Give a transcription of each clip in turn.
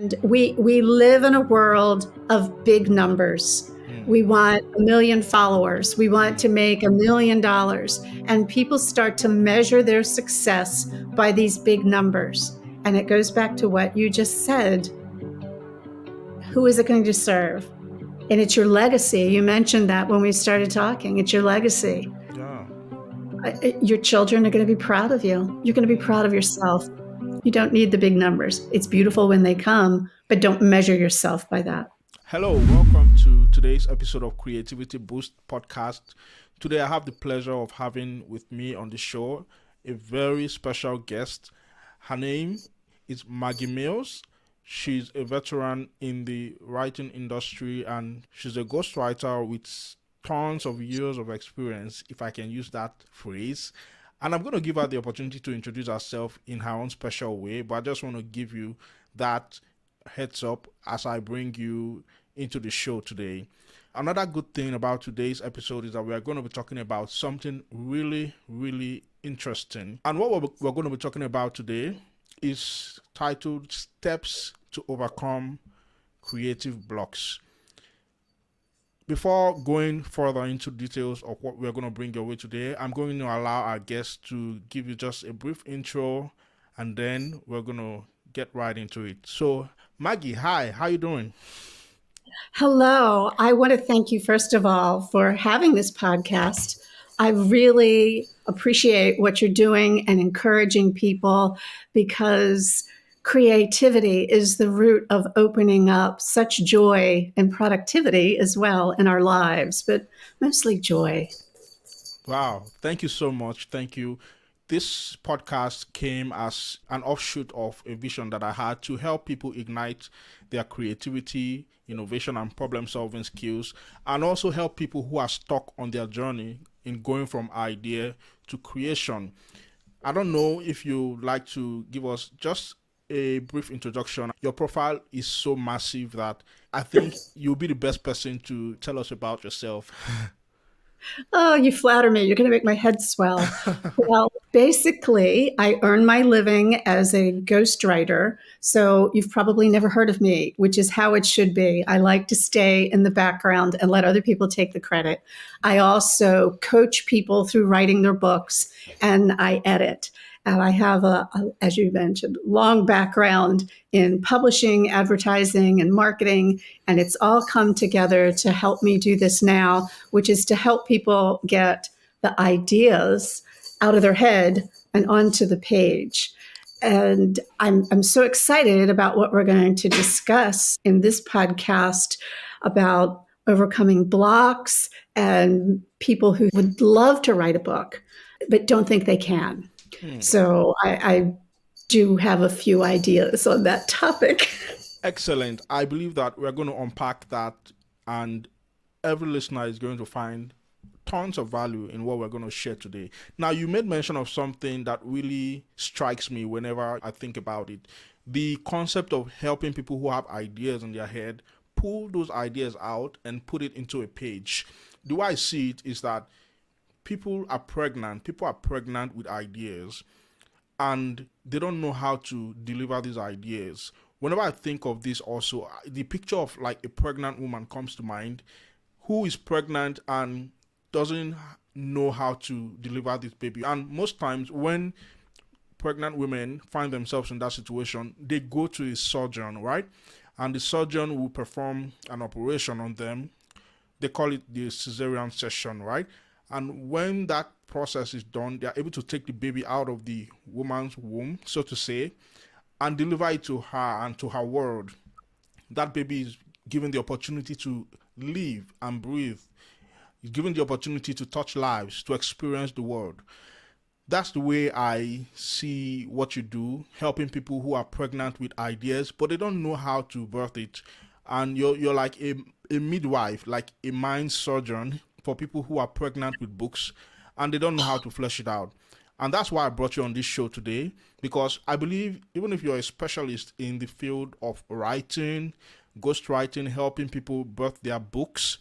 We live in a world of big numbers. We want 1 million followers. We want to make $1 million. And people start to measure their success by these big numbers. And it goes back to what you just said. Who is it going to serve? And it's your legacy. You mentioned that when we started talking. It's your legacy. Yeah. Your children are going to be proud of you. You're going to be proud of yourself. You don't need the big numbers. It's beautiful when they come, but don't measure yourself by that. Hello, welcome to today's episode of Creativity Boost podcast. Today I have the pleasure of having with me on the show a very special guest. Her name is Maggie Mills. She's a veteran in the writing industry and she's a ghostwriter with tons of years of experience, if I can use that phrase. And I'm going to give her the opportunity to introduce herself in her own special way, but I just want to give you that heads up as I bring you into the show today. Another good thing about today's episode is that we are going to be talking about something really, really interesting. And what we're going to be talking about today is titled Steps to Overcome Creative Blocks. Before going further into details of what we're going to bring your way today, I'm going to allow our guests to give you just a brief intro and then we're going to get right into it. So, Maggie, hi, how you doing? Hello. I want to thank you, first of all, for having this podcast. I really appreciate what you're doing and encouraging people because creativity is the root of opening up such joy and productivity as well in our lives, but mostly joy. Wow, thank you so much. Thank you. This podcast came as an offshoot of a vision that I had to help people ignite their creativity, innovation, and problem solving skills, and also help people who are stuck on their journey in going from idea to creation. I don't know if you like to give us just a brief introduction. Your profile is so massive that I think you'll be the best person to tell us about yourself. Oh, you flatter me. You're going to make my head swell. Well, basically, I earn my living as a ghostwriter. So you've probably never heard of me, which is how it should be. I like to stay in the background and let other people take the credit. I also coach people through writing their books and I edit. And I have as you mentioned, long background in publishing, advertising, and marketing. And it's all come together to help me do this now, which is to help people get the ideas out of their head and onto the page. And I'm so excited about what we're going to discuss in this podcast about overcoming blocks and people who would love to write a book, but don't think they can. So I do have a few ideas on that topic. Excellent. I believe that we're going to unpack that, and every listener is going to find tons of value in what we're going to share today. Now, you made mention of something that really strikes me whenever I think about it. The concept of helping people who have ideas in their head pull those ideas out and put it into a page. The way I see it is that people are pregnant with ideas and they don't know how to deliver these ideas. Whenever I think of this also, the picture of like a pregnant woman comes to mind who is pregnant and doesn't know how to deliver this baby. And most times when pregnant women find themselves in that situation, they go to a surgeon, right? And the surgeon will perform an operation on them. They call it the cesarean section, right? And when that process is done, they are able to take the baby out of the woman's womb, so to say, and deliver it to her and to her world. That baby is given the opportunity to live and breathe. Is given the opportunity to touch lives, to experience the world. That's the way I see what you do, helping people who are pregnant with ideas, but they don't know how to birth it. And you're like a midwife, like a mind surgeon for people who are pregnant with books and they don't know how to flesh it out. And that's why I brought you on this show today, because I believe even if you're a specialist in the field of writing, ghostwriting, helping people birth their books,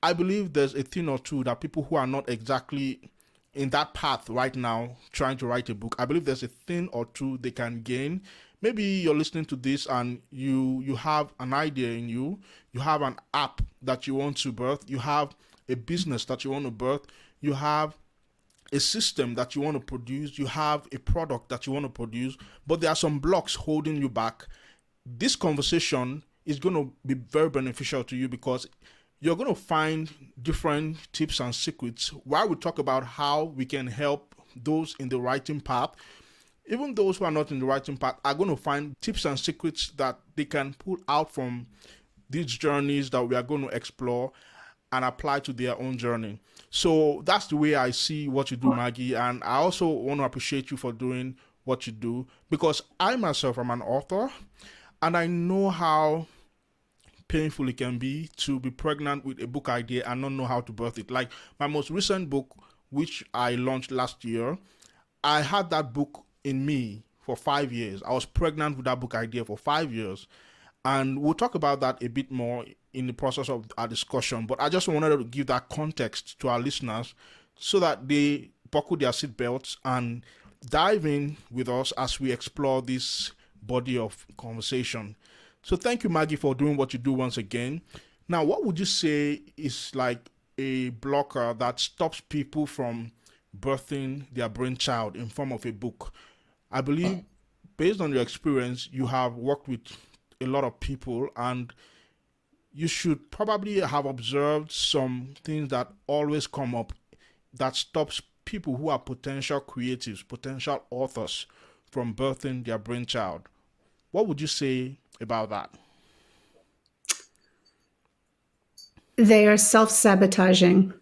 I believe there's a thing or two that people who are not exactly in that path right now trying to write a book, I believe there's a thing or two they can gain Maybe you're listening to this and you have an idea in you, you have an app that you want to birth, you have a business that you want to birth, you have a system that you want to produce, you have a product that you want to produce, but there are some blocks holding you back. This conversation is going to be very beneficial to you because you're going to find different tips and secrets while we talk about how we can help those in the writing path. Even those who are not in the writing path are going to find tips and secrets that they can pull out from these journeys that we are going to explore and apply to their own journey. So that's the way I see what you do, Maggie. And I also want to appreciate you for doing what you do because I myself am an author and I know how painful it can be to be pregnant with a book idea and not know how to birth it. Like my most recent book, which I launched last year, I had that book in me for 5 years. I was pregnant with that book idea for 5 years. And we'll talk about that a bit more in the process of our discussion. But I just wanted to give that context to our listeners so that they buckle their seatbelts and dive in with us as we explore this body of conversation. So thank you, Maggie, for doing what you do once again. Now, what would you say is like a blocker that stops people from birthing their brainchild in form of a book? I believe, based on your experience, you have worked with a lot of people, and you should probably have observed some things that always come up that stops people who are potential creatives, potential authors from birthing their brainchild. What would you say about that? They are self sabotaging.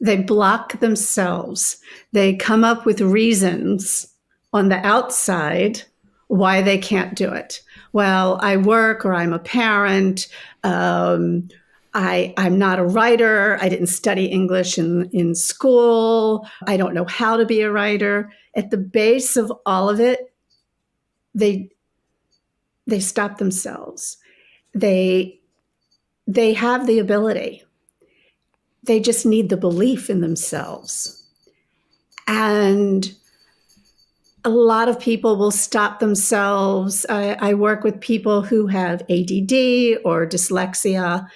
They block themselves. They come up with reasons on the outside why they can't do it. Well, I work or I'm a parent. I'm not a writer. I didn't study English in school. I don't know how to be a writer. At the base of all of it, they they stop themselves. They they have the ability. They just need the belief in themselves. And a lot of people will stop themselves. I work with people who have ADD or dyslexia,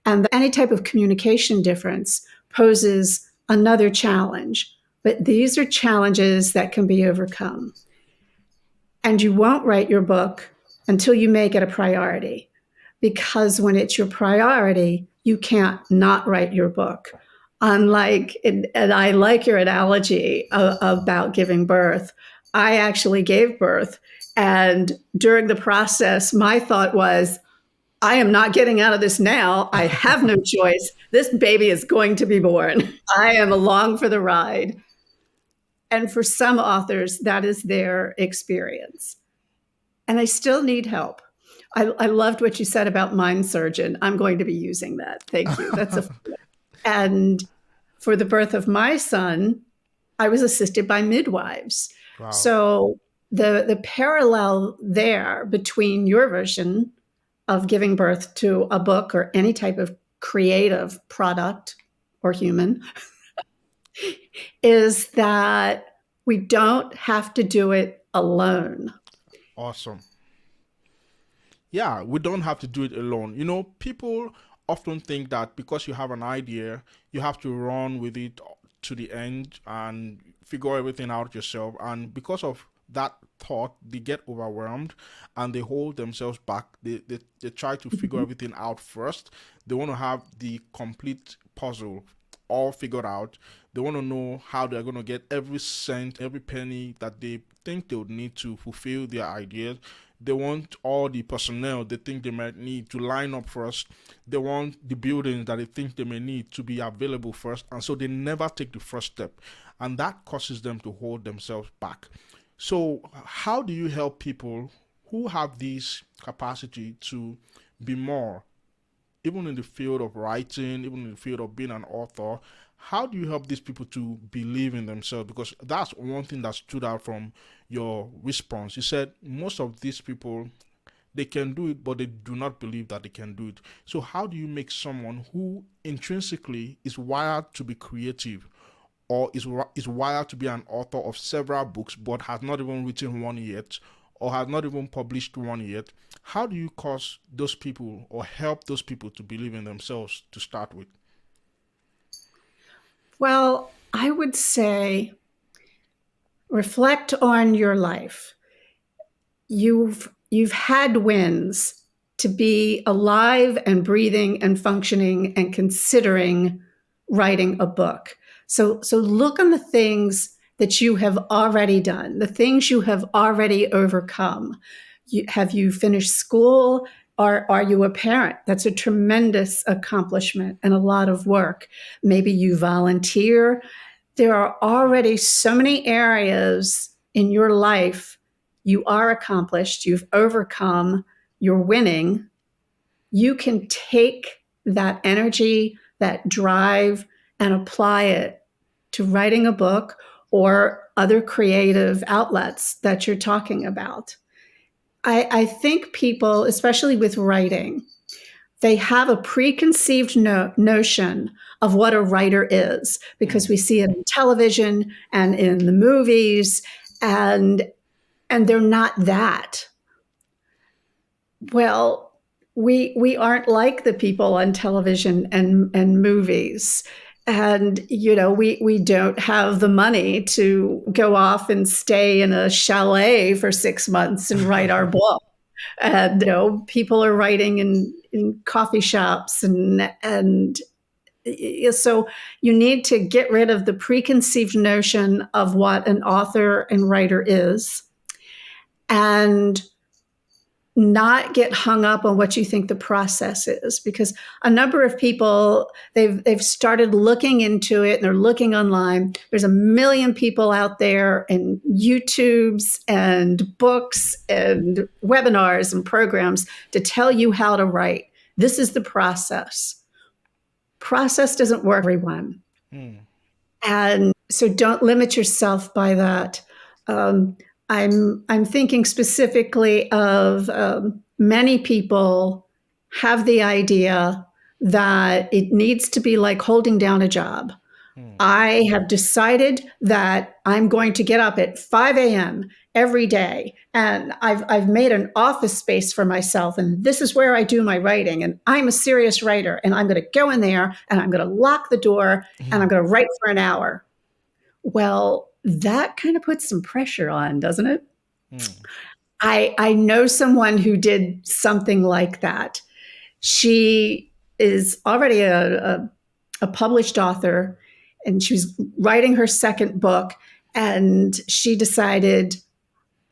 and any type of communication difference poses another challenge. But these are challenges that can be overcome. And you won't write your book until you make it a priority. Because when it's your priority, you can't not write your book. Unlike, and I like your analogy about giving birth. I actually gave birth. And during the process, my thought was, I am not getting out of this now. I have no choice. This baby is going to be born. I am along for the ride. And for some authors, that is their experience. And they still need help. I loved what you said about mind surgeon. I'm going to be using that. Thank you. And for the birth of my son, I was assisted by midwives. Wow. So the parallel there between your version of giving birth to a book or any type of creative product or human is that we don't have to do it alone. Awesome. Yeah, we don't have to do it alone. You know, people often think that because you have an idea, you have to run with it to the end and figure everything out yourself. And because of that thought, they get overwhelmed and they hold themselves back. They try to figure everything out first. They want to have the complete puzzle all figured out. They want to know how they're going to get every cent, every penny that they think they would need to fulfill their ideas. They want all the personnel they think they might need to line up first. They want the buildings that they think they may need to be available first. And so they never take the first step. And that causes them to hold themselves back. So, how do you help people who have this capacity to be more, even in the field of writing, even in the field of being an author? How do you help these people to believe in themselves? Because that's one thing that stood out from your response. You said most of these people, they can do it, but they do not believe that they can do it. So how do you make someone who intrinsically is wired to be creative or is wired to be an author of several books but has not even written one yet, or has not even published one yet, how do you cause those people or help those people to believe in themselves to start with? Well, I would say reflect on your life. You've had wins to be alive and breathing and functioning and considering writing a book. So look on the things that you have already done, the things you have already overcome. Have you finished school? Are you a parent? That's a tremendous accomplishment and a lot of work. Maybe you volunteer. There are already so many areas in your life you are accomplished, you've overcome, you're winning. You can take that energy, that drive, and apply it to writing a book or other creative outlets that you're talking about. I think people, especially with writing, they have a preconceived notion of what a writer is because Mm, we see it in television and in the movies, and they're not that. Well, we aren't like the people on television and movies. And we don't have the money to go off and stay in a chalet for 6 months and write our book. And people are writing in coffee shops, and so you need to get rid of the preconceived notion of what an author and writer is, and not get hung up on what you think the process is, because a number of people, they've started looking into it and they're looking online. There's a million people out there, and YouTubes and books and webinars and programs to tell you how to write. This is the process doesn't work for everyone. mm, And so don't limit yourself by that. Um, I'm thinking specifically of many people have the idea that it needs to be like holding down a job. mm, I have decided that I'm going to get up at 5 a.m. every day, and I've made an office space for myself, and this is where I do my writing, and I'm a serious writer, and I'm going to go in there and I'm going to lock the door and I'm mm, going to write for an hour. Well, that kind of puts some pressure on, doesn't it? mm, I know someone who did something like that. She is already a published author, and she was writing her second book, and she decided,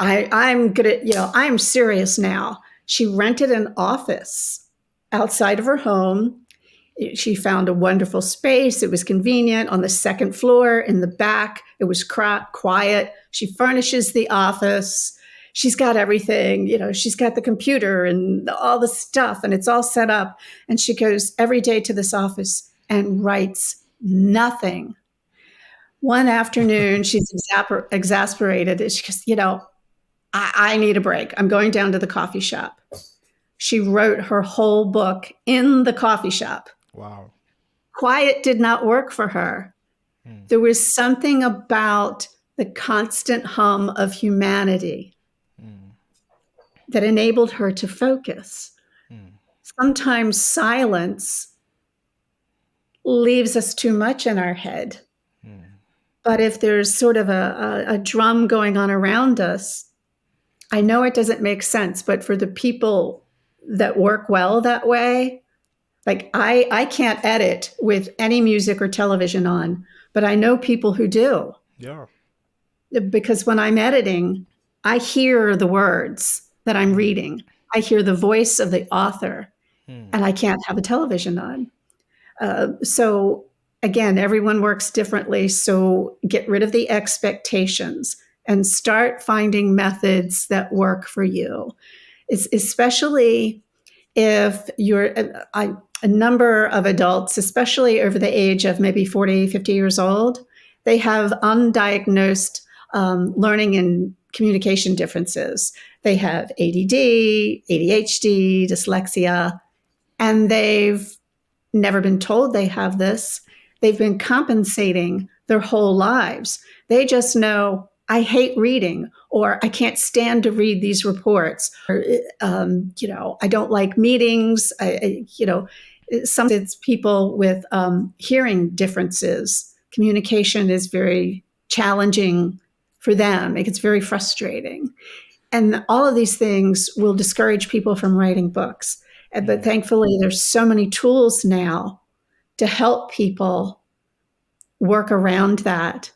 I'm gonna, I'm serious now. She rented an office outside of her home. She found a wonderful space. It was convenient on the second floor in the back. It was quiet. She furnishes the office. She's got everything, she's got the computer and all the stuff, and it's all set up. And she goes every day to this office and writes nothing. One afternoon, she's exasperated. She goes, I need a break. I'm going down to the coffee shop. She wrote her whole book in the coffee shop. wow. Quiet did not work for her. Mm, There was something about the constant hum of humanity mm, that enabled her to focus. mm, Sometimes silence leaves us too much in our head. mm. But if there's sort of a drum going on around us, I know it doesn't make sense, but for the people that work well that way, like I can't edit with any music or television on, but I know people who do, Yeah. because when I'm editing, I hear the words that I'm Mm, reading. I hear the voice of the author, mm, and I can't have a television on. So again, everyone works differently. So get rid of the expectations and start finding methods that work for you. It's especially if you're a number of adults, especially over the age of maybe 40, 50 years old, they have undiagnosed learning and communication differences. They have ADD, ADHD, dyslexia, and they've never been told they have this. They've been compensating their whole lives. They just know I hate reading, or I can't stand to read these reports, or I don't like meetings. Some it's people with hearing differences. Communication is very challenging for them. It gets very frustrating, and all of these things will discourage people from writing books. But thankfully, there's so many tools now to help people work around that.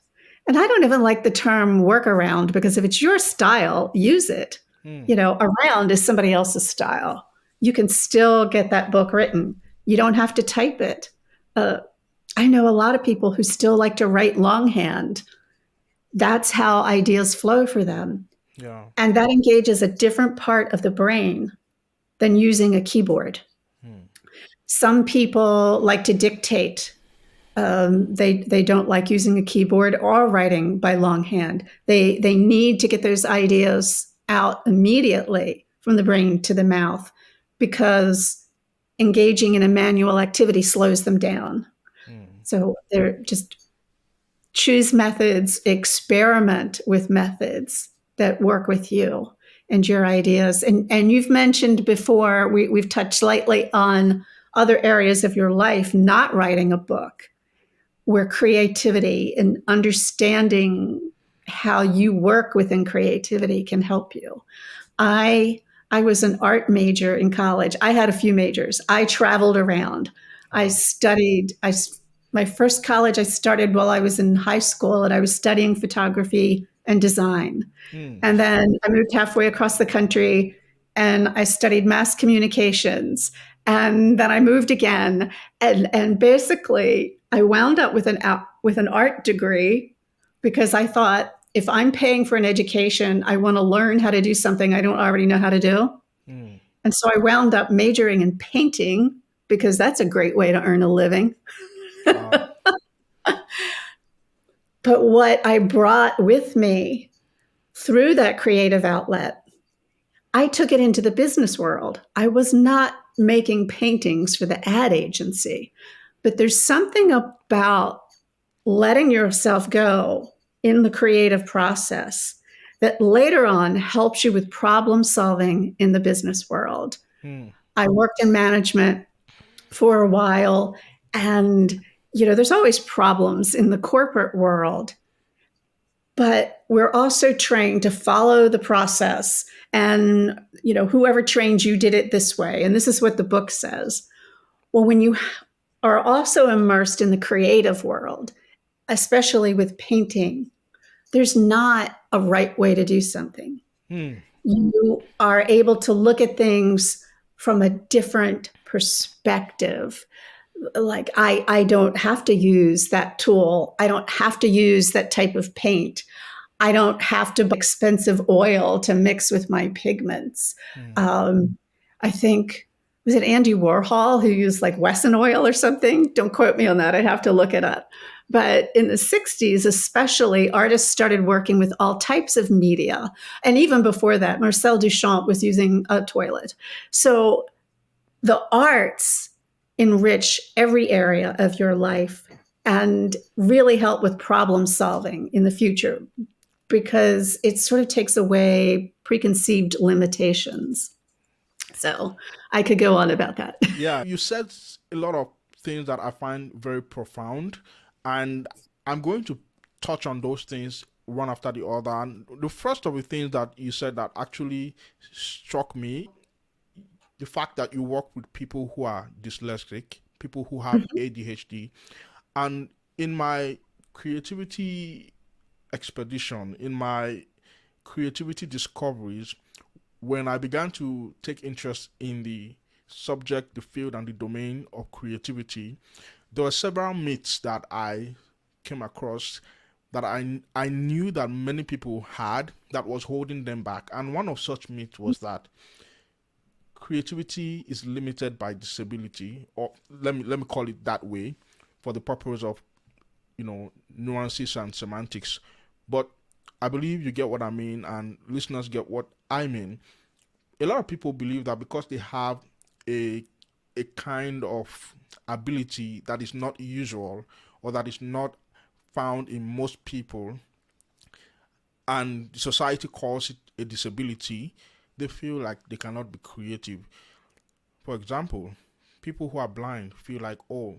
And I don't even like the term workaround, because if it's your style, use it. Around is somebody else's style. You can still get that book written. You don't have to type it. Uh, I know a lot of people who still like to write longhand. That's how ideas flow for them. Yeah. And that engages a different part of the brain than using a keyboard. Some people like to dictate. They don't like using a keyboard or writing by longhand. They need to get those ideas out immediately from the brain to the mouth, because engaging in a manual activity slows them down. So they're just choose methods, experiment with methods that work with you and your ideas. And you've mentioned before, we've touched lightly on other areas of your life, not writing a book, where creativity and understanding how you work within creativity can help you. I I was an art major in college. I had a few majors. I traveled around. I Wow. studied. My first college I started while I was in high school, and I was studying photography and design. And then I moved halfway across the country and I studied mass communications. And then I moved again. And basically, I wound up with an art degree, because I thought, if I'm paying for an education, I want to learn how to do something I don't already know how to do. And so I wound up majoring in painting, because that's a great way to earn a living. Wow. But what I brought with me through that creative outlet, I took it into the business world. I was not making paintings for the ad agency, but there's something about letting yourself go in the creative process that later on helps you with problem solving in the business world. I worked in management for a while, and there's always problems in the corporate world, but we're also trained to follow the process. And whoever trained you did it this way, and this is what the book says. Well, when you are also immersed in the creative world, especially with painting, there's not a right way to do something. You are able to look at things from a different perspective. Like, I don't have to use that tool. I don't have to use that type of paint. I don't have to buy expensive oil to mix with my pigments. I think, was it Andy Warhol who used like Wesson oil or something? Don't quote me on that. I'd have to look it up. But in the 60s, especially, artists started working with all types of media. And even before that, Marcel Duchamp was using a toilet. So the arts enrich every area of your life and really help with problem solving in the future, because it sort of takes away preconceived limitations. So I could go on about that. Yeah, you said a lot of things that I find very profound, and I'm going to touch on those things one after the other. And the first of the things that you said that actually struck me, the fact that you work with people who are dyslexic, people who have ADHD, and in my creativity expedition, in my creativity discoveries, when I began to take interest in the subject, the field, and the domain of creativity, there were several myths that I came across that I knew that many people had that was holding them back. And one of such myths was that creativity is limited by disability, or let me call it that way for the purpose of nuances and semantics. But I believe you get what I mean, and listeners get what I mean. A lot of people believe that because they have a a kind of ability that is not usual or that is not found in most people, and society calls it a disability, they feel like they cannot be creative. For example, people who are blind feel like, oh,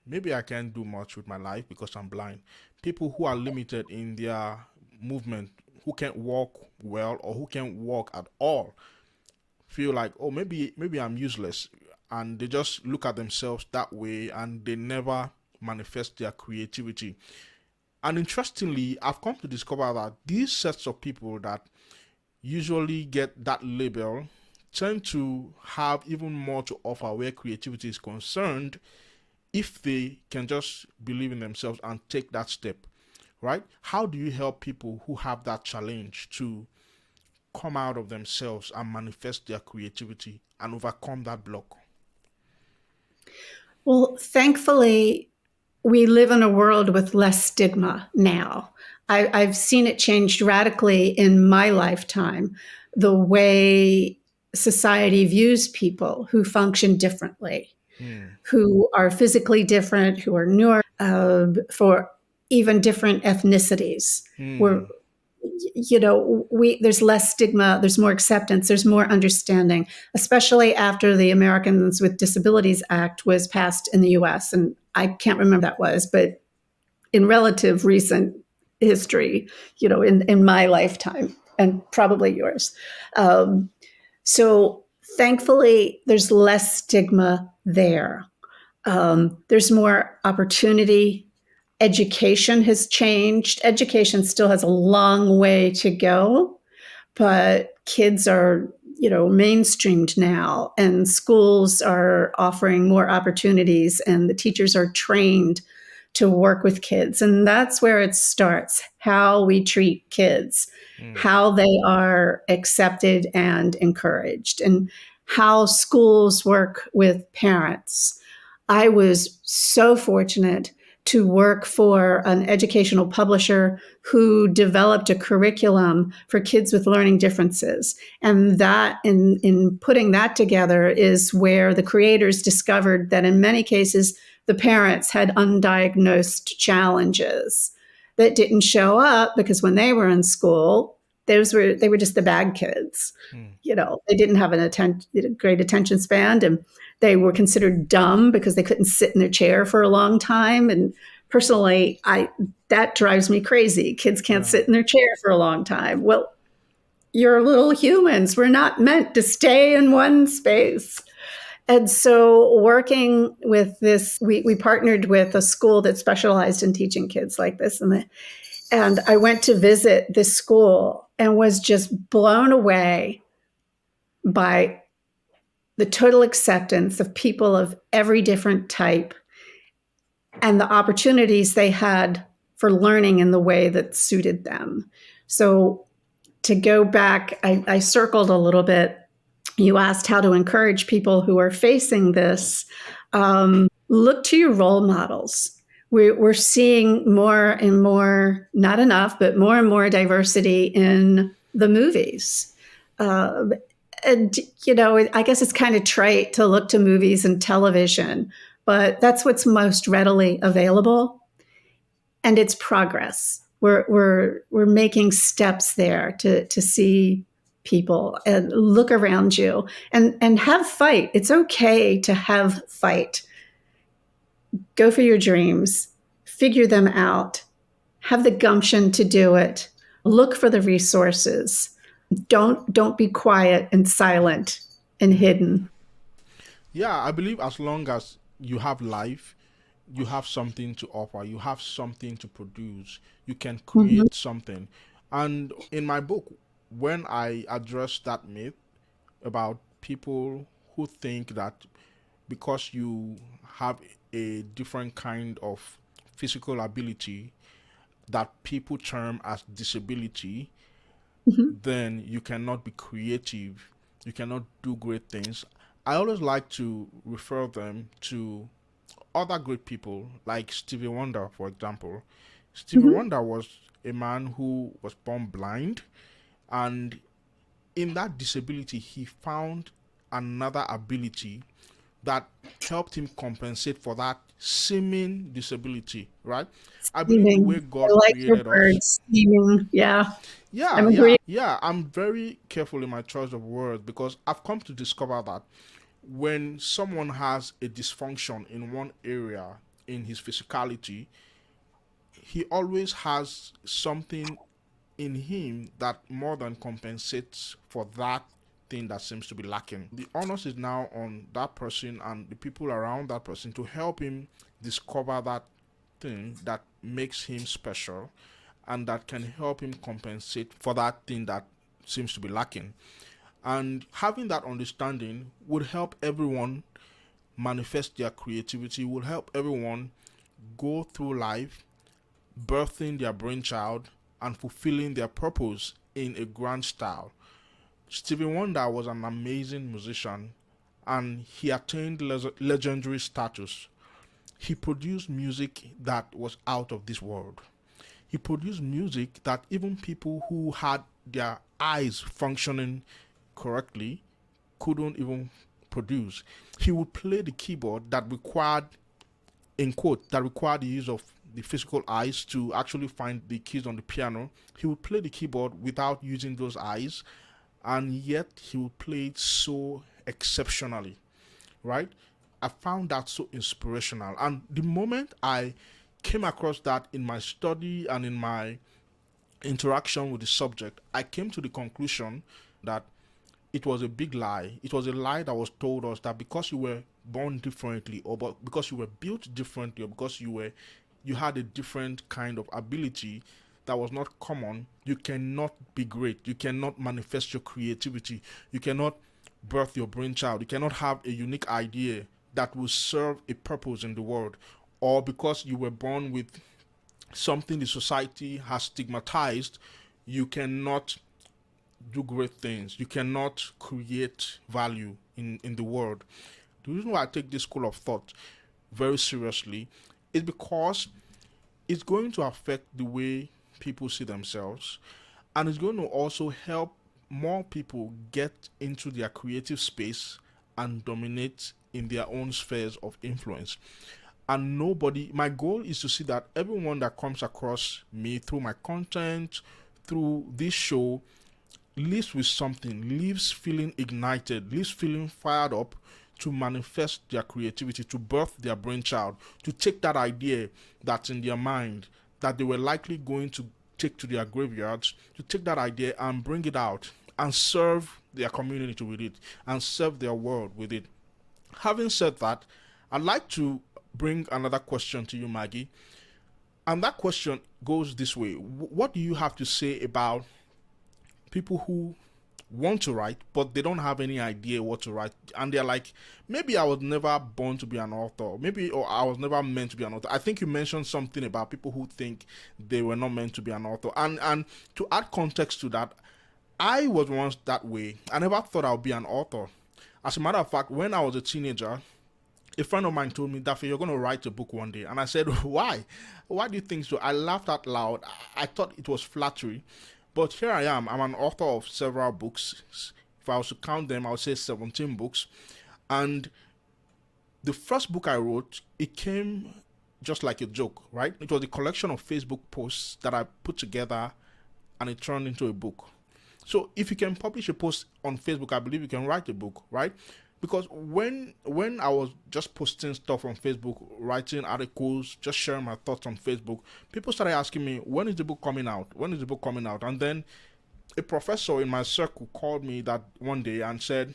maybe I can't do much with my life because I'm blind. People who are limited in their movement, who can't walk well or who can't walk at all, feel like, oh, maybe I'm useless, and they just look at themselves that way, and they never manifest their creativity. And interestingly, I've come to discover that these sets of people that usually get that label tend to have even more to offer where creativity is concerned if they can just believe in themselves and take that step, right? How do you help people who have that challenge to come out of themselves and manifest their creativity and overcome that block? Well, thankfully, we live in a world with less stigma now. I've seen it changed radically in my lifetime, the way society views people who function differently, Hmm. who are physically different, who are newer, for even different ethnicities. We're, Hmm. we there's less stigma, there's more acceptance, there's more understanding, especially after the Americans with Disabilities Act was passed in the US. And I can't remember that was, but in relative recent history, in my lifetime and probably yours. Um, so thankfully, there's less stigma there. There's more opportunity. Education has changed. Education still has a long way to go, but kids are, mainstreamed now, and schools are offering more opportunities, and the teachers are trained to work with kids. And that's where it starts, how we treat kids, Hmm. how they are accepted and encouraged, and how schools work with parents. I was so fortunate to work for an educational publisher who developed a curriculum for kids with learning differences. And that, in putting that together, is where the creators discovered that in many cases, the parents had undiagnosed challenges that didn't show up because when they were in school, they were just the bad kids. Hmm. They didn't have great attention span, and they were considered dumb because they couldn't sit in their chair for a long time. And personally, I that drives me crazy. Kids can't Yeah. sit in their chair for a long time. Well, you're little humans. We're not meant to stay in one space. And so, working with this, we partnered with a school that specialized in teaching kids like this. And I went to visit this school and was just blown away by the total acceptance of people of every different type and the opportunities they had for learning in the way that suited them. So, to go back, I circled a little bit. You asked how to encourage people who are facing this. Look to your role models. We're seeing more and more, not enough, but more and more diversity in the movies. Uh, and, I guess it's kind of trite to look to movies and television, but that's what's most readily available. And it's progress. We're making steps there to see people and look around you and have fight. It's okay to have fight. Go for your dreams, figure them out, have the gumption to do it. Look for the resources. Don't be quiet and silent and hidden. Yeah, I believe as long as you have life, you have something to offer, you have something to produce, you can Mhm. create something. And in my book, when I address that myth about people who think that because you have a different kind of physical ability that people term as disability, Mhm. then you cannot be creative, you cannot do great things. I always like to refer them to other great people like Stevie Wonder, for example. Stevie Mhm. Wonder was a man who was born blind, and in that disability, he found another ability that helped him compensate for that seeming disability, right? I believe the way Steaming. I God like your created us. words. Steaming. Yeah, I'm Yeah, yeah, agreeing. yeah. I'm very careful in my choice of words because I've come to discover that when someone has a dysfunction in one area in his physicality, he always has something in him that more than compensates for that thing that seems to be lacking. The onus is now on that person and the people around that person to help him discover that thing that makes him special and that can help him compensate for that thing that seems to be lacking. And having that understanding would help everyone manifest their creativity, would help everyone go through life birthing their brainchild and fulfilling their purpose in a grand style. Stevie Wonder was an amazing musician and he attained legendary status. He produced music that was out of this world. He produced music that even people who had their eyes functioning correctly couldn't even produce. He would play the keyboard that required, in quote, that required the use of the physical eyes to actually find the keys on the piano. He would play the keyboard without using those eyes, and yet he would play it so exceptionally, right? I found that so inspirational. And the moment I came across that in my study and in my interaction with the subject, I came to the conclusion that it was a big lie. It was a lie that was told us that because you were born differently, or because you were built differently, or because you had a different kind of ability that was not common, you cannot be great. You cannot manifest your creativity. You cannot birth your brainchild. You cannot have a unique idea that will serve a purpose in the world. Or because you were born with something the society has stigmatized, you cannot do great things. You cannot create value in the world. The reason why I take this school of thought very seriously is because it's going to affect the way people see themselves, and it's going to also help more people get into their creative space and dominate in their own spheres of influence. And nobody, my goal is to see that everyone that comes across me through my content, through this show, leaves with something, leaves feeling ignited, leaves feeling fired up to manifest their creativity, to birth their brainchild, to take that idea that's in their mind that they were likely going to take to their graveyards, to take that idea and bring it out and serve their community with it and serve their world with it. Having said that, I'd like to bring another question to you, Maggie. And that question goes this way: what do you have to say about people who want to write but they don't have any idea what to write, and they're like, maybe I was never born to be an author, maybe, or I was never meant to be an author? I think you mentioned something about people who think they were not meant to be an author, and to add context to that, I was once that way. I never thought I would be an author. As a matter of fact, when I was a teenager, a friend of mine told me, Daffy, you're going to write a book one day. And I said, why? Why do you think so? I laughed out loud. I thought it was flattery. But here I am. I'm an author of several books. If I was to count them, I would say 17 books. And the first book I wrote, it came just like a joke, right? It was a collection of Facebook posts that I put together and it turned into a book. So if you can publish a post on Facebook, I believe you can write a book, right? Because when I was just posting stuff on Facebook, writing articles, just sharing my thoughts on Facebook, people started asking me, when is the book coming out? When is the book coming out? And then a professor in my circle called me that one day and said,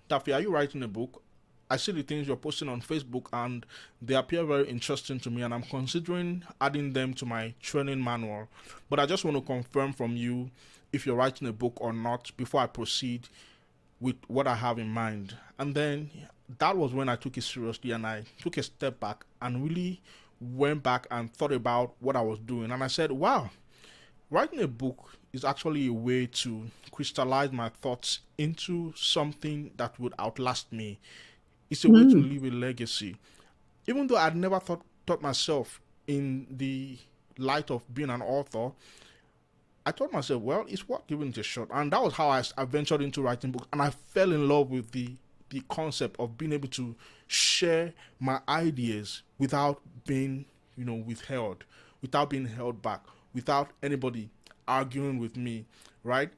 Taffy, are you writing a book? I see the things you're posting on Facebook and they appear very interesting to me, and I'm considering adding them to my training manual. But I just want to confirm from you if you're writing a book or not before I proceed with what I have in mind. And then that was when I took it seriously and I took a step back and really went back and thought about what I was doing. And I said, wow, writing a book is actually a way to crystallize my thoughts into something that would outlast me. It's a way to Mm. leave a legacy. Even though I'd never thought myself in the light of being an author, I told myself, well, it's worth giving it a shot. And that was how I ventured into writing books. And I fell in love with the the concept of being able to share my ideas without being, withheld, without being held back, without anybody arguing with me, right?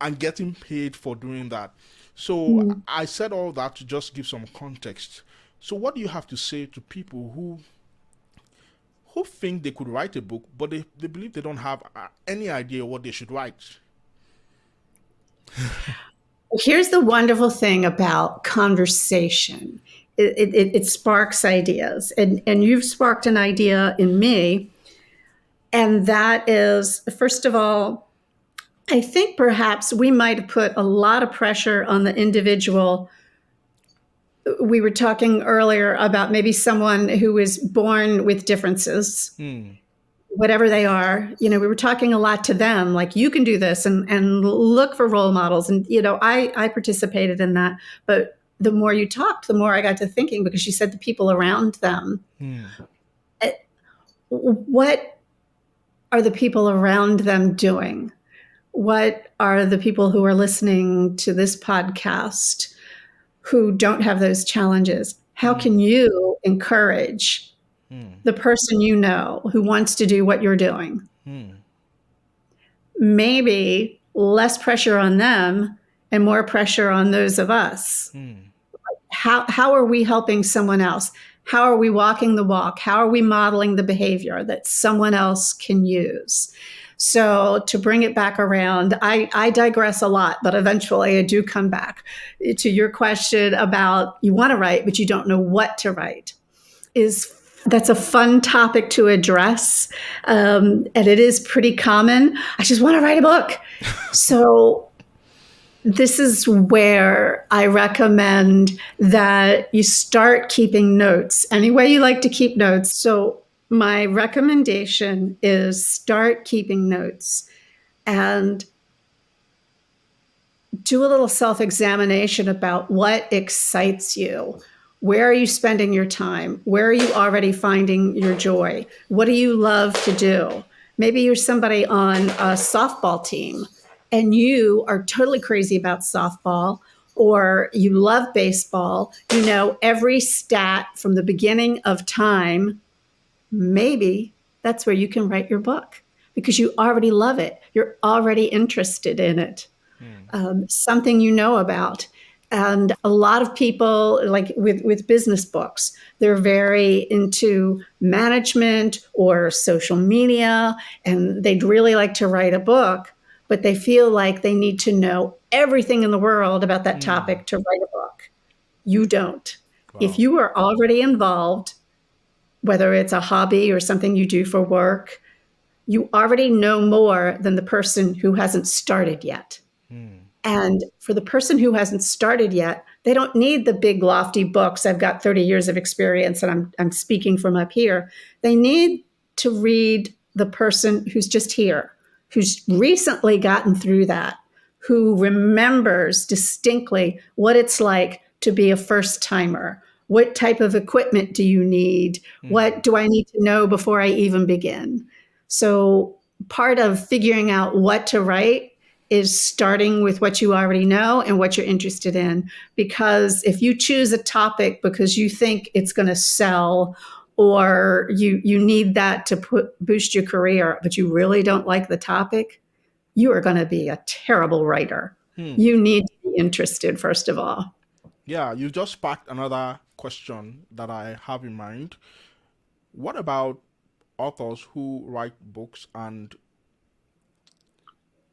And getting paid for doing that. So I said all that to just give some context. So what do you have to say to people who think they could write a book, but they believe they don't have any idea what they should write? Here's the wonderful thing about conversation. It sparks ideas, and you've sparked an idea in me, and that is, first of all, I think perhaps we might have put a lot of pressure on the individual. We were talking earlier about maybe someone who is born with differences, Hmm. whatever they are. We were talking a lot to them, like, you can do this, and look for role models. And, I participated in that. But the more you talked, the more I got to thinking, because you said the people around them. Hmm. What are the people around them doing? What are the people who are listening to this podcast who don't have those challenges? How can you encourage Hmm. the person who wants to do what you're doing? Hmm. Maybe less pressure on them and more pressure on those of us. Hmm. How are we helping someone else? How are we walking the walk? How are we modeling the behavior that someone else can use? So, to bring it back around, I digress a lot, but eventually I do come back to your question about, you want to write, but you don't know what to write. That's a fun topic to address, and it is pretty common. I just want to write a book. So this is where I recommend that you start keeping notes, any way you like to keep notes. So my recommendation is start keeping notes and do a little self-examination about what excites you. Where are you spending your time? Where are you already finding your joy? What do you love to do? Maybe you're somebody on a softball team and you are totally crazy about softball, or you love baseball. You know every stat from the beginning of time. Maybe that's where you can write your book, because you already love it. You're already interested in it, Hmm. something you know about. And a lot of people, like with business books, they're very into management or social media, and they'd really like to write a book, but they feel like they need to know everything in the world about that Hmm. topic to write a book. You don't. If Wow. you are already involved, whether it's a hobby or something you do for work, you already know more than the person who hasn't started yet. Hmm. And for the person who hasn't started yet, they don't need the big lofty books. I've got 30 years of experience and I'm speaking from up here. They need to read the person who's just here, who's recently gotten through that, who remembers distinctly what it's like to be a first timer. What type of equipment do you need? Hmm. What do I need to know before I even begin? So, part of figuring out what to write is starting with what you already know and what you're interested in. Because if you choose a topic because you think it's going to sell, or you need that to boost your career, but you really don't like the topic, you are going to be a terrible writer. Hmm. You need to be interested, first of all. Yeah, you just sparked another question that I have in mind. What about authors who write books and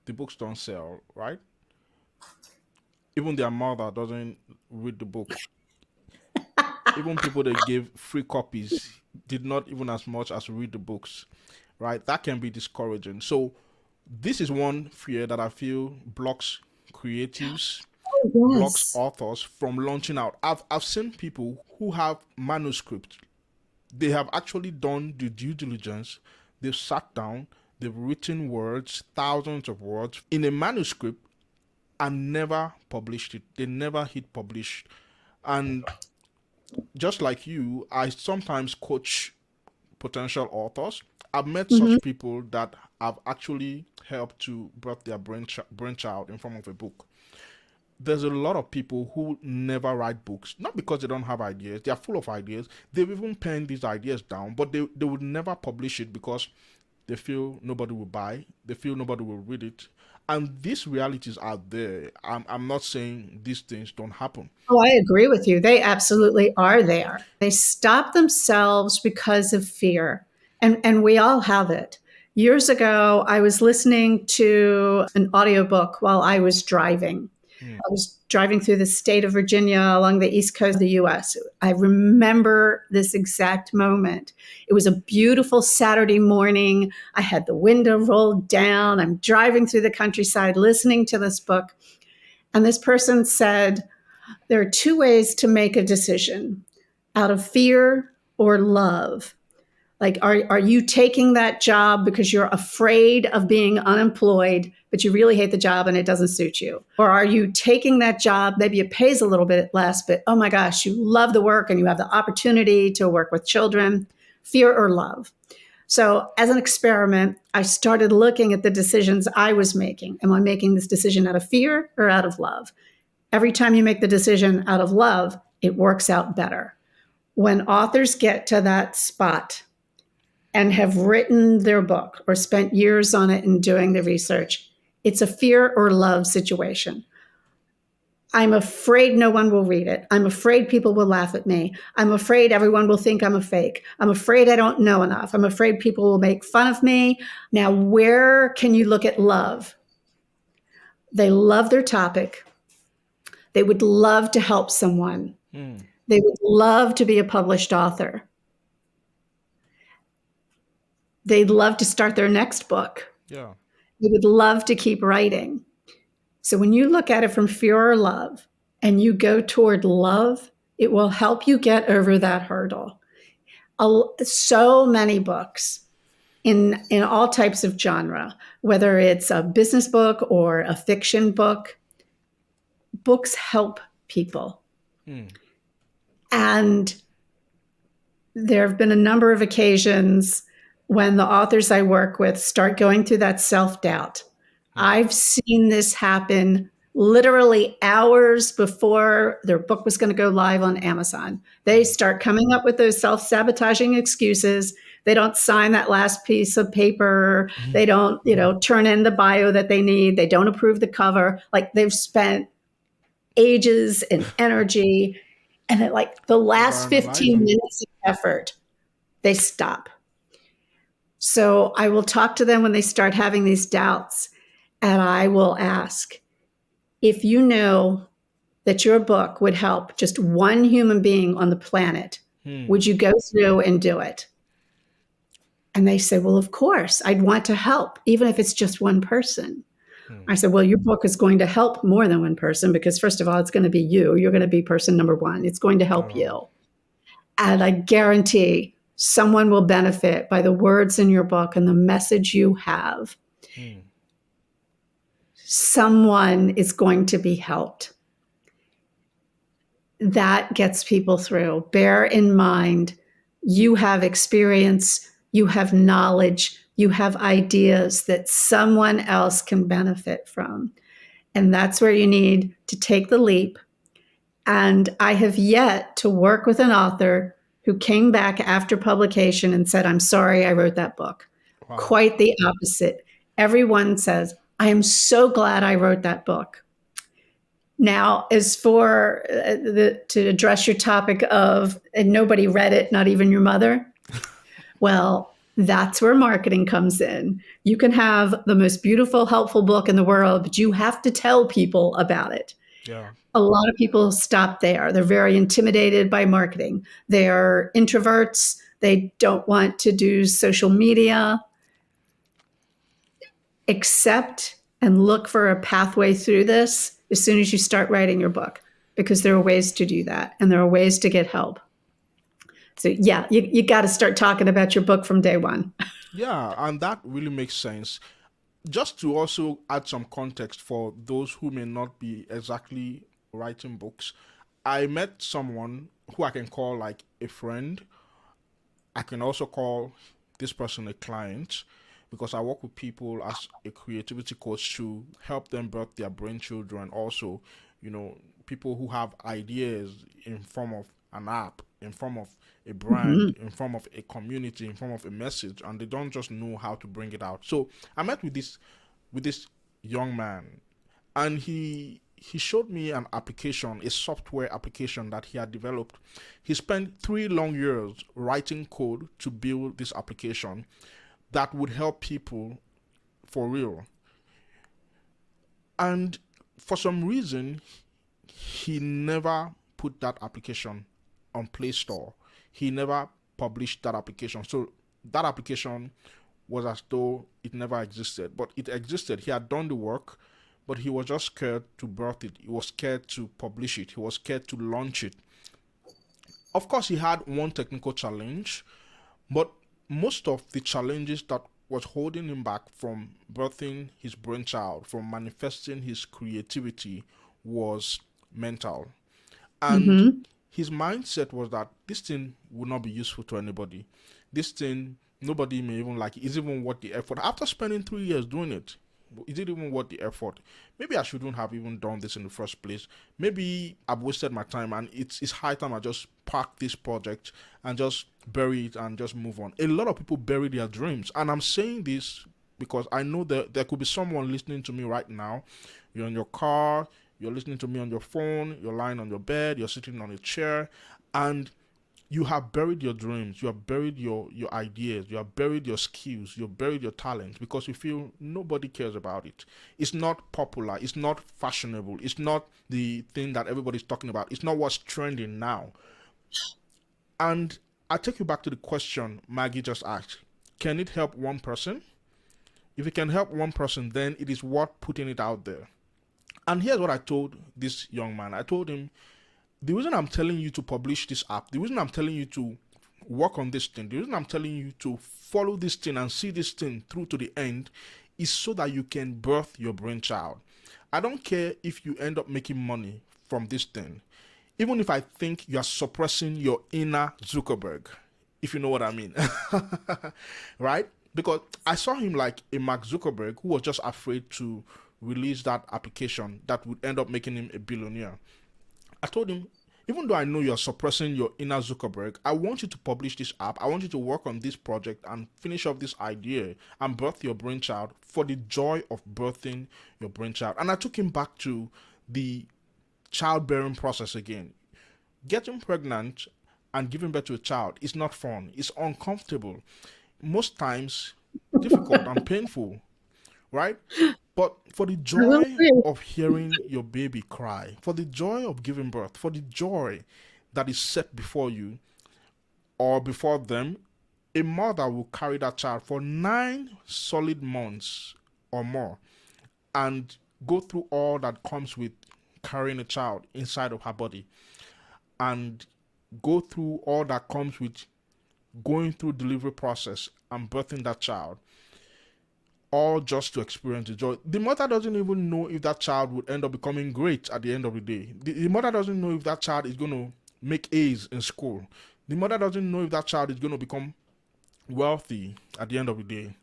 the books don't sell, right? Even their mother doesn't read the book. Even people that give free copies did not even as much as read the books, right? That can be discouraging. So this is one fear that I feel blocks creatives, blocks Yes. authors from launching out. I've seen people who have manuscripts. They have actually done the due diligence. They've sat down, they've written words, thousands of words in a manuscript, and never published it. They never hit publish. And just like you, I sometimes coach potential authors. I've met Mm-hmm. such people that have actually helped to brought their brainchild in form of a book. there's a lot of people who never write books, not because they don't have ideas, they are full of ideas. They've even penned these ideas down, but they would never publish it because they feel nobody will buy, they feel nobody will read it. And these realities are there. I'm not saying these things don't happen. Oh, I agree with you. They absolutely are there. They stop themselves because of fear. And we all have it. Years ago, I was listening to an audiobook while I was driving. Hmm. I was driving through the state of Virginia along the east coast of the US. I remember this exact moment. It was a beautiful Saturday morning. I had the window rolled down. I'm driving through the countryside listening to this book. And this person said, there are two ways to make a decision: out of fear or love. Like, are you taking that job because you're afraid of being unemployed, but you really hate the job and it doesn't suit you? Or are you taking that job, maybe it pays a little bit less, but oh my gosh, you love the work and you have the opportunity to work with children? Fear or love? So, as an experiment, I started looking at the decisions I was making. Am I making this decision out of fear or out of love? Every time you make the decision out of love, it works out better. When authors get to that spot and have written their book or spent years on it and doing the research, it's a fear or love situation. I'm afraid no one will read it. I'm afraid people will laugh at me. I'm afraid everyone will think I'm a fake. I'm afraid I don't know enough. I'm afraid people will make fun of me. Now, where can you look at love? They love their topic. They would love to help someone. Hmm. They would love to be a published author. They'd love to start their next book. Yeah. They would love to keep writing. So when you look at it from fear or love and you go toward love, it will help you get over that hurdle. So many books in all types of genre, whether it's a business book or a fiction book, books help people. Hmm. And there have been a number of occasions when the authors I work with start going through that self-doubt. Hmm. I've seen this happen literally hours before their book was going to go live on Amazon. They start coming up with those self-sabotaging excuses. They don't sign that last piece of paper. They don't, turn in the bio that they need. They don't approve the cover. Like, they've spent ages and energy, and at like the last 15 Overanalyzing. minutes of effort, they stop. So I will talk to them when they start having these doubts, and I will ask, if you know that your book would help just one human being on the planet, Hmm. would you go through and do it? And they say, well, of course, I'd want to help, even if it's just one person. Hmm. I said, well, your book is going to help more than one person because, first of all, it's going to be you. You're going to be person number one. It's going to help Oh. you. And I guarantee someone will benefit by the words in your book and the message you have. Hmm. Someone is going to be helped. That gets people through. Bear in mind, you have experience, you have knowledge, you have ideas that someone else can benefit from. And that's where you need to take the leap. And I have yet to work with an author who came back after publication and said, I'm sorry I wrote that book. Wow. Quite the opposite. Everyone says, I am so glad I wrote that book. Now, as for to address your topic of, and nobody read it, not even your mother, well, that's where marketing comes in. You can have the most beautiful, helpful book in the world, but you have to tell people about it. Yeah. A lot of people stop there. They're very intimidated by marketing. They're introverts. They don't want to do social media. Accept and look for a pathway through this as soon as you start writing your book, because there are ways to do that and there are ways to get help. So, yeah, you got to start talking about your book from day one. Yeah, and that really makes sense. Just to also add some context for those who may not be exactly writing books, I met someone who I can call like a friend. I can also call this person a client because I work with people as a creativity coach to help them birth their brain children, also people who have ideas in form of an app, in form of a brand, Mhm. in form of a community, in form of a message, and they don't just know how to bring it out. So I met with this young man, and he showed me an application, a software application that he had developed. He spent 3 long years writing code to build this application that would help people for real. And for some reason, he never put that application on Play Store. He never published that application. So that application was as though it never existed, but it existed. He had done the work, but he was just scared to birth it. He was scared to publish it. He was scared to launch it. Of course, he had one technical challenge, but most of the challenges that was holding him back from birthing his brainchild, from manifesting his creativity, was mental. And Mhm. his mindset was that this thing would not be useful to anybody. This thing, nobody may even like it. Is it even worth the effort? After spending 3 years doing it, is it even worth the effort? Maybe I shouldn't have even done this in the first place. Maybe I've wasted my time, and it's high time I just park this project and just bury it and just move on. A lot of people bury their dreams, and I'm saying this because I know that there could be someone listening to me right now. You're in your car, you're listening to me on your phone, you're lying on your bed, you're sitting on a chair, and you have buried your dreams, you have buried your ideas, you have buried your skills, you've buried your talents because you feel nobody cares about it. It's not popular, it's not fashionable, it's not the thing that everybody's talking about, it's not what's trending now. And I take you back to the question Maggie just asked. Can it help one person? If it can help one person, then it is worth putting it out there. And here's what I told this young man. I told him, the reason I'm telling you to publish this app, the reason I'm telling you to work on this thing, the reason I'm telling you to follow this thing and see this thing through to the end is so that you can birth your brainchild. I don't care if you end up making money from this thing, even if I think you are suppressing your inner Zuckerberg, if you know what I mean. Right? Because I saw him like a Mark Zuckerberg who was just afraid to release that application that would end up making him a billionaire. I told him, even though I know you're suppressing your inner Zuckerberg, I want you to publish this app. I want you to work on this project and finish off this idea and birth your brainchild for the joy of birthing your brainchild. And I took him back to the childbearing process again. Getting pregnant and giving birth to a child is not fun. It's uncomfortable. Most times difficult and painful, right? But for the I will joy agree. of hearing your baby cry, for the joy of giving birth, for the joy that is set before you or before them, a mother will carry that child for 9 solid months or more and go through all that comes with carrying a child inside of her body and go through all that comes with going through delivery process and birthing that child, all just to experience the joy. The mother doesn't even know if that child would end up becoming great at the end of the day. The mother doesn't know if that child is going to make A's in school. The mother doesn't know if that child is going to become wealthy at the end of the day,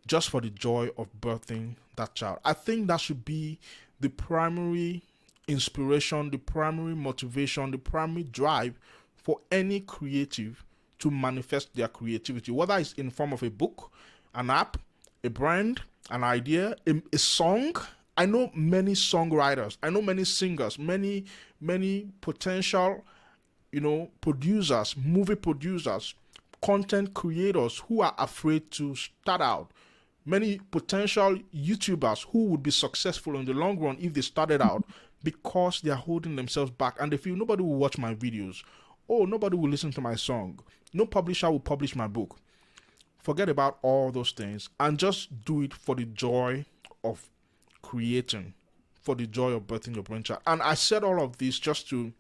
just for the joy of birthing that child. I think that should be the primary inspiration, the primary motivation, the primary drive for any creative to manifest their creativity, whether it's in form of a book, an app, a brand, an idea, a song. I know many songwriters, I know many singers, many potential, producers, movie producers, content creators who are afraid to start out. Many potential YouTubers who would be successful in the long run if they started out because they are holding themselves back and they feel nobody will watch my videos. Oh, nobody will listen to my song. No publisher will publish my book. Forget about all those things and just do it for the joy of creating, for the joy of birthing your brainchild. And I said all of this just to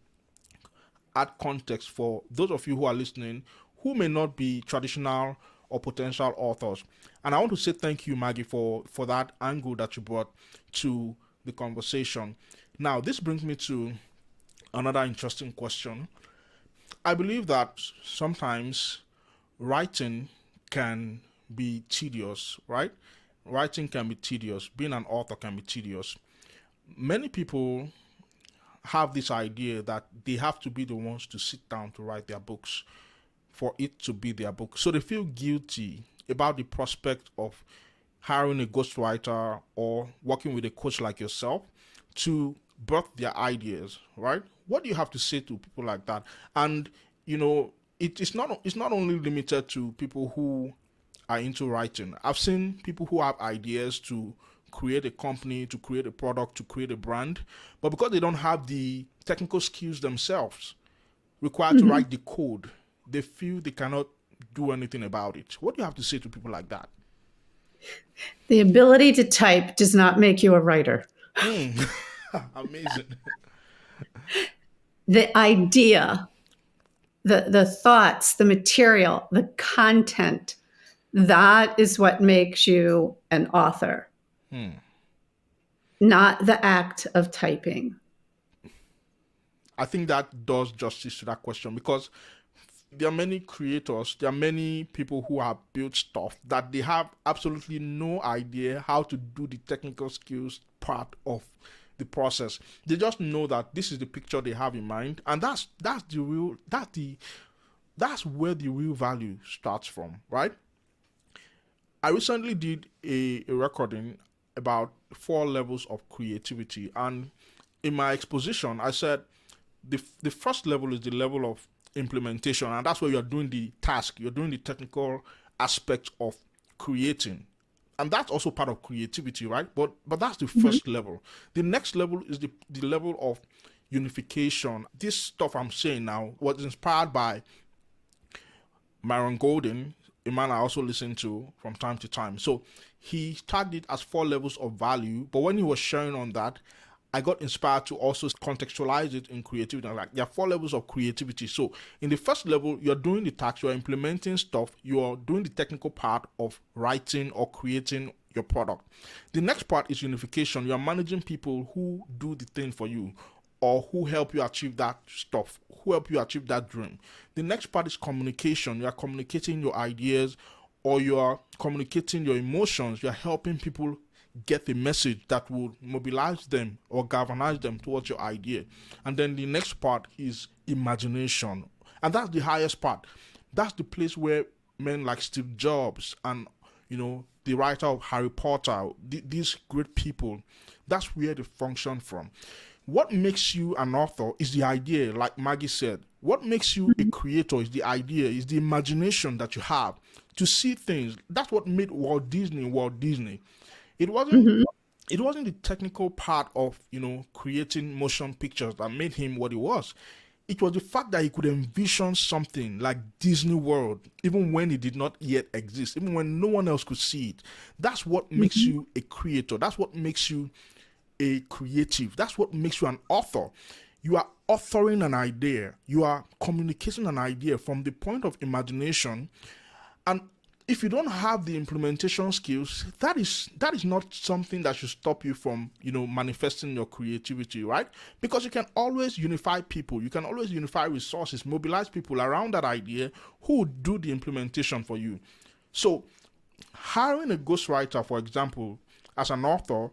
add context for those of you who are listening who may not be traditional or potential authors. And I want to say thank you, Maggie, for that angle that you brought to the conversation. Now, this brings me to another interesting question. I believe that sometimes writing can be tedious, right? Writing can be tedious. Being an author can be tedious. Many people have this idea that they have to be the ones to sit down to write their books for it to be their book. So they feel guilty about the prospect of hiring a ghostwriter or working with a coach like yourself to birth their ideas, right? What do you have to say to people like that? And it's not only limited to people who are into writing. I've seen people who have ideas to create a company, to create a product, to create a brand, but because they don't have the technical skills themselves required to Mhm. write the code, they feel they cannot do anything about it. What do you have to say to people like that? The ability to type does not make you a writer. Mm. Amazing. The idea, the thoughts, the material, the content, that is what makes you an author, Hmm. not the act of typing. I think that does justice to that question because there are many creators, there are many people who have built stuff that they have absolutely no idea how to do the technical skills part of the process. They just know that this is the picture they have in mind, and that's where the real value starts from, right? I recently did a recording about 4 levels of creativity, and in my exposition, I said the first level is the level of implementation, and that's where you're doing the task, you're doing the technical aspect of creating, and that's also part of creativity, right? But that's the Mhm. first level. The next level is the level of unification. This stuff I'm saying now was inspired by Myron Golden, a man I also listen to from time to time. So he tagged it as 4 levels of value, but when he was sharing on that, I got inspired to also contextualize it in creativity. I'm like, there are 4 levels of creativity. So in the first level, you're doing the task, you're implementing stuff, you're doing the technical part of writing or creating your product. The next part is unification. You're managing people who do the thing for you or who help you achieve that stuff, who help you achieve that dream. The next part is communication. You are communicating your ideas or you are communicating your emotions. You are helping people get the message that will mobilize them or galvanize them towards your idea. And then the next part is imagination. And that's the highest part. That's the place where men like Steve Jobs and the writer of Harry Potter, these great people, that's where they function from. What makes you an author is the idea, like Maggie said. What makes you a creator is the idea, is the imagination that you have to see things. That's what made Walt Disney Walt Disney. It wasn't Mhm. it wasn't the technical part of creating motion pictures that made him what he was. It was the fact that he could envision something like Disney World, even when it did not yet exist, even when no one else could see it. That's what makes Mhm. you a creator. That's what makes you a creative. That's what makes you an author. You are authoring an idea. You are communicating an idea from the point of imagination. And if you don't have the implementation skills, that is not something that should stop you from manifesting your creativity, right? Because you can always unify people, you can always unify resources, mobilize people around that idea who do the implementation for you. So hiring a ghostwriter, for example, as an author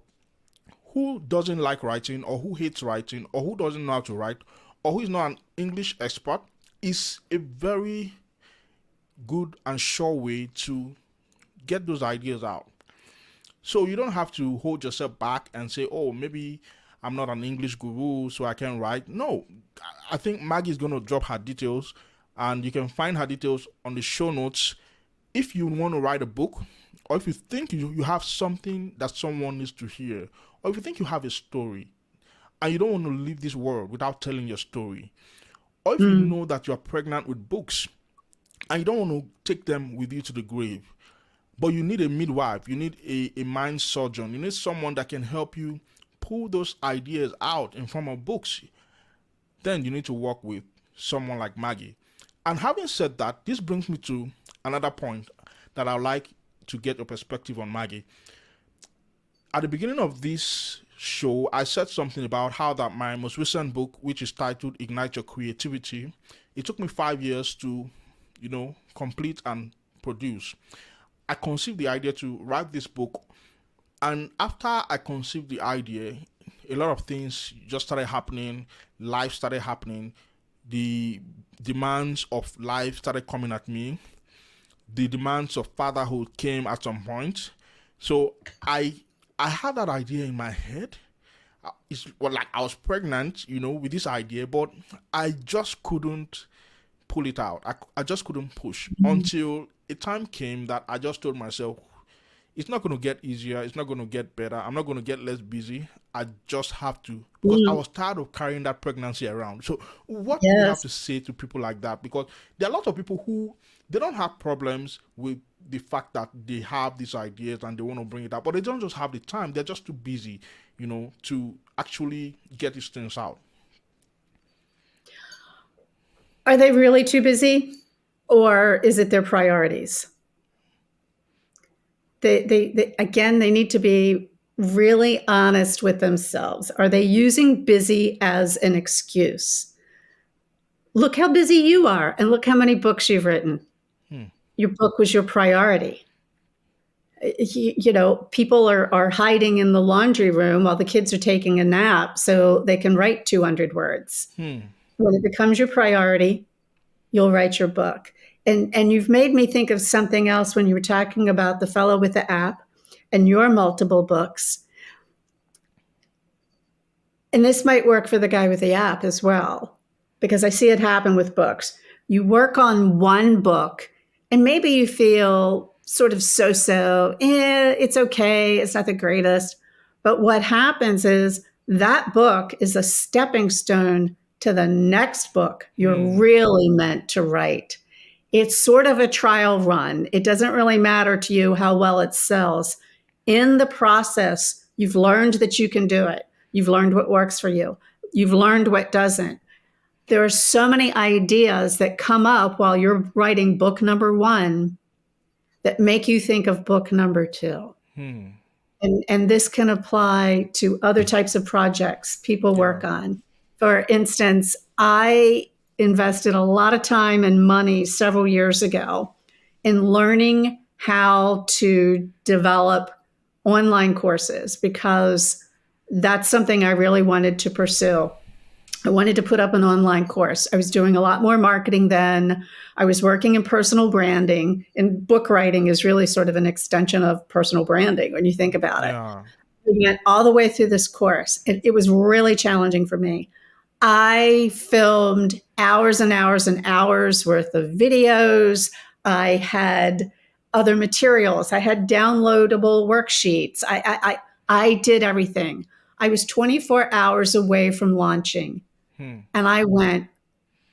who doesn't like writing or who hates writing or who doesn't know how to write or who is not an English expert is a very good and sure way to get those ideas out. So you don't have to hold yourself back and say, oh, maybe I'm not an English guru, so I can't write. No, I think Maggie is going to drop her details, and you can find her details on the show notes. If you want to write a book, or if you think you have something that someone needs to hear, or if you think you have a story and you don't want to leave this world without telling your story, or if you Mm. know that you're pregnant with books and you don't want to take them with you to the grave, but you need a midwife, you need a mind surgeon, you need someone that can help you pull those ideas out in form of books, then you need to work with someone like Maggie. And having said that, this brings me to another point that I'd like to get your perspective on, Maggie. At the beginning of this show, I said something about how that my most recent book, which is titled Ignite Your Creativity, it took me 5 years to, complete and produce. I conceived the idea to write this book, and after I conceived the idea, a lot of things just started happening, life started happening, the demands of life started coming at me, the demands of fatherhood came at some point. So I I had that idea in my head. It's well, like I was pregnant, with this idea, but I just couldn't pull it out. I just couldn't push until a time came that I just told myself, it's not going to get easier. It's not going to get better. I'm not going to get less busy. I just have to, because I Mm, was tired of carrying that pregnancy around. So, what do you have yes. to say to people like that? Because there are a lot of people who they don't have problems with the fact that they have these ideas and they want to bring it up, but they don't just have the time. They're just too busy, to actually get these things out. Are they really too busy, or is it their priorities? Again, they need to be really honest with themselves. Are they using busy as an excuse? Look how busy you are, and look how many books you've written. Hmm. Your book was your priority. People are hiding in the laundry room while the kids are taking a nap so they can write 200 words. Hmm. When it becomes your priority, you'll write your book. And you've made me think of something else when you were talking about the fellow with the app and your multiple books. And this might work for the guy with the app as well, because I see it happen with books. You work on one book and maybe you feel sort of so so, it's okay, it's not the greatest. But what happens is that book is a stepping stone to the next book you're Hmm. really meant to write. It's sort of a trial run. It doesn't really matter to you how well it sells. In the process, you've learned that you can do it. You've learned what works for you. You've learned what doesn't. There are so many ideas that come up while you're writing book number one that make you think of book number two. Hmm. And this can apply to other types of projects people Yeah. work on. For instance, I invested a lot of time and money several years ago in learning how to develop online courses because that's something I really wanted to pursue. I wanted to put up an online course. I was doing a lot more marketing then. I was working in personal branding, and book writing is really sort of an extension of personal branding when you think about it. Yeah. We went all the way through this course. It was really challenging for me. I filmed hours and hours and hours worth of videos. I had other materials. I had downloadable worksheets. I did everything. I was 24 hours away from launching. Hmm. And I went,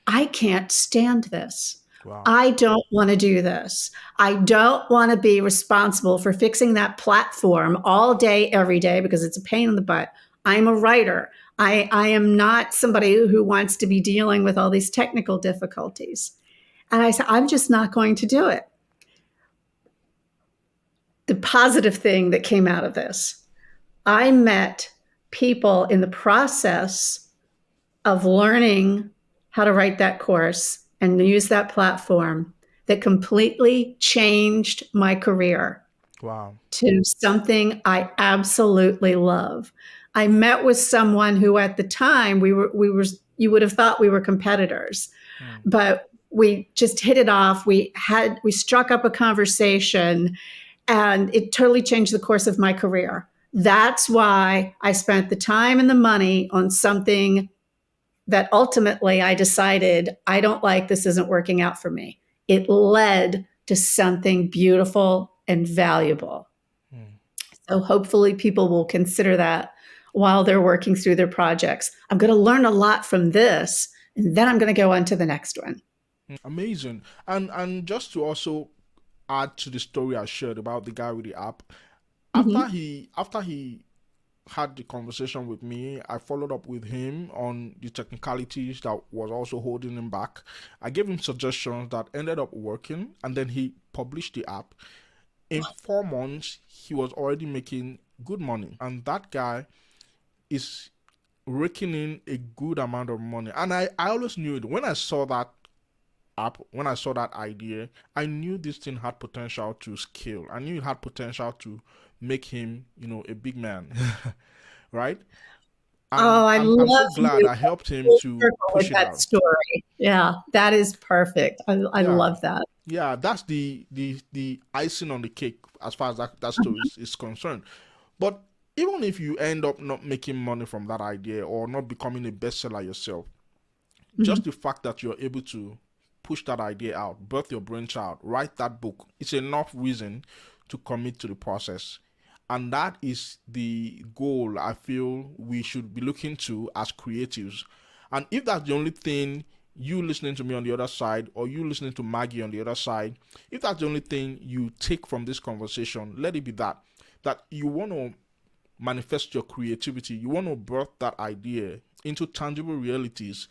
I can't stand this. Wow. I don't want to do this. I don't want to be responsible for fixing that platform all day, every day, because it's a pain in the butt. I'm a writer. I am not somebody who wants to be dealing with all these technical difficulties. And I said, I'm just not going to do it. The positive thing that came out of this, I met people in the process of learning how to write that course and use that platform that completely changed my career Wow. to something I absolutely love. I met with someone who at the time we were you would have thought we were competitors, Hmm. but we just hit it off. We struck up a conversation and it totally changed the course of my career. That's why I spent the time and the money on something that ultimately I decided I don't like, this isn't working out for me. It led to something beautiful and valuable. Hmm. So hopefully people will consider that while they're working through their projects. I'm going to learn a lot from this, and then I'm going to go on to the next one. Amazing. And just to also add to the story I shared about the guy with the app, after Mhm. he had the conversation with me, I followed up with him on the technicalities that was also holding him back. I gave him suggestions that ended up working, and then he published the app. In 4 months, he was already making good money, and that guy is raking in a good amount of money. And I always knew it when I saw that app, when I saw that idea, I knew this thing had potential to scale. I knew it had potential to make him, a big man, right? And Oh, I I'm so love glad you I helped him full to circle with push it that out. story. Yeah, that is perfect. I Yeah. love that. Yeah, that's the icing on the cake as far as that story is concerned. But even if you end up not making money from that idea or not becoming a bestseller yourself, just Mhm. the fact that you're able to push that idea out, birth your brainchild, write that book, it's enough reason to commit to the process. And that is the goal I feel we should be looking to as creatives. And if that's the only thing you listening to me on the other side, or you listening to Maggie on the other side, if that's the only thing you take from this conversation, let it be that you want to manifest your creativity. You want to birth that idea into tangible realities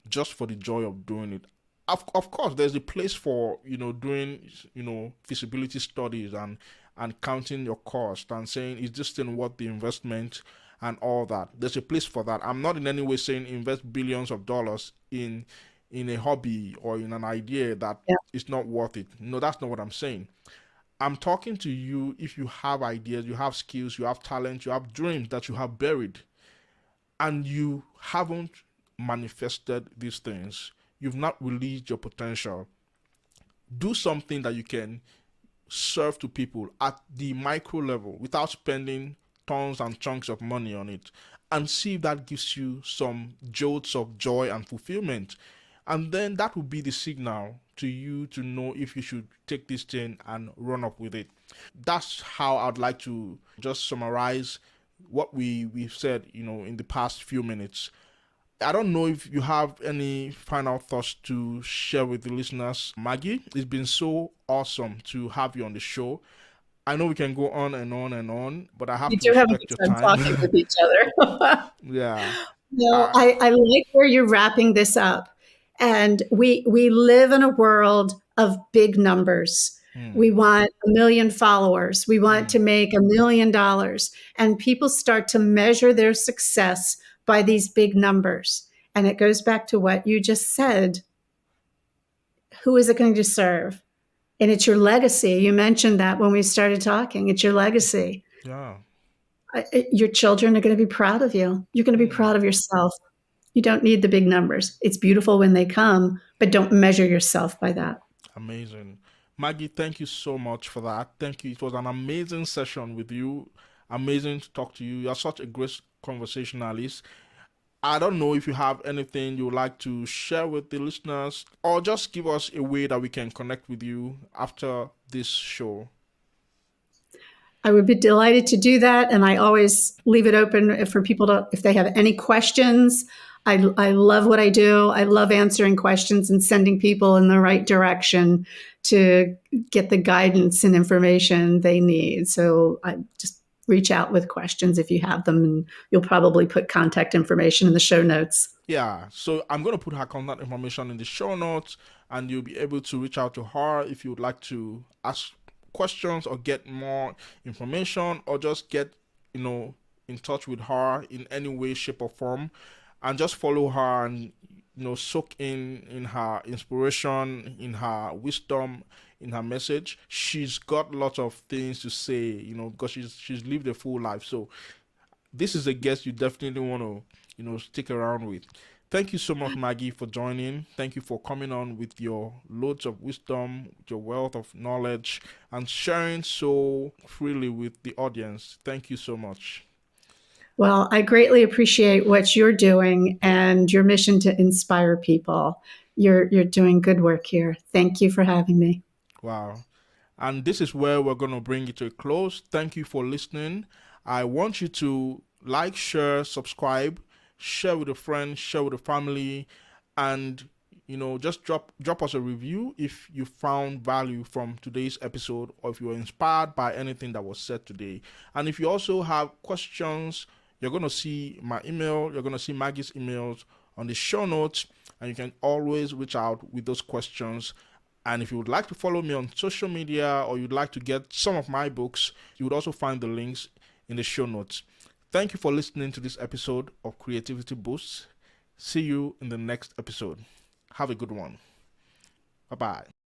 just for the joy of doing it. Of course, there's a place for, doing, feasibility studies and counting your cost and saying, is this thing worth the investment and all that. There's a place for that. I'm not in any way saying invest billions of dollars in a hobby or in an idea that Yeah. is not worth it. No, that's not what I'm saying. I'm talking to you if you have ideas, you have skills, you have talent, you have dreams that you have buried, and you haven't manifested these things. You've not released your potential. Do something that you can serve to people at the micro level without spending tons and chunks of money on it, and see if that gives you some jolts of joy and fulfillment. And then that will be the signal to you to know if you should take this thing and run up with it. That's how I'd like to just summarize what we've said, in the past few minutes. I don't know if you have any final thoughts to share with the listeners. Maggie, it's been so awesome to have you on the show. I know we can go on and on and on, but I have You to do have a respect your good time time. talking with each other. Yeah. No, Uh, I like where you're wrapping this up. And we live in a world of big numbers. We hmm, want 1 million followers. We want to hmm, make $1 million. And people start to measure their success by these big numbers. And it goes back to what you just said. Who is it going to serve? And it's your legacy. You mentioned that when we started talking. It's your legacy. yeah. Your children are going to be proud of you. You're going to be Hmm. proud of yourself. You don't need the big numbers. It's beautiful when they come, but don't measure yourself by that. Amazing. Maggie, thank you so much for that. Thank you. It was an amazing session with you. Amazing to talk to you. You're such a great conversationalist. I don't know if you have anything you would like to share with the listeners, or just give us a way that we can connect with you after this show. I would be delighted to do that. And I always leave it open for people to, if they have any questions. I love what I do. I love answering questions and sending people in the right direction to get the guidance and information they need. So I just reach out with questions if you have them, and you'll probably put contact information in the show notes. Yeah, so I'm going to put her contact information in the show notes, and you'll be able to reach out to her if you would like to ask questions or get more information, or just get, you know, in touch with her in any way, shape, or form, and just follow her and, soak in her inspiration, in her wisdom, in her message. She's got lots of things to say, because she's lived a full life. So this is a guest you definitely want to, stick around with. Thank you so much, Maggie, for joining. Thank you for coming on with your loads of wisdom, your wealth of knowledge, and sharing so freely with the audience. Thank you so much. Well, I greatly appreciate what you're doing and your mission to inspire people. You're doing good work here. Thank you for having me. Wow. And this is where we're going to bring it to a close. Thank you for listening. I want you to like, share, subscribe, share with a friend, share with a family, and just drop us a review if you found value from today's episode, or if you were inspired by anything that was said today. And if you also have questions, you're going to see my email, you're going to see Maggie's emails on the show notes, and you can always reach out with those questions. And if you would like to follow me on social media, or you'd like to get some of my books, you would also find the links in the show notes. Thank you for listening to this episode of Creativity Boosts. See you in the next episode. Have a good one. Bye bye.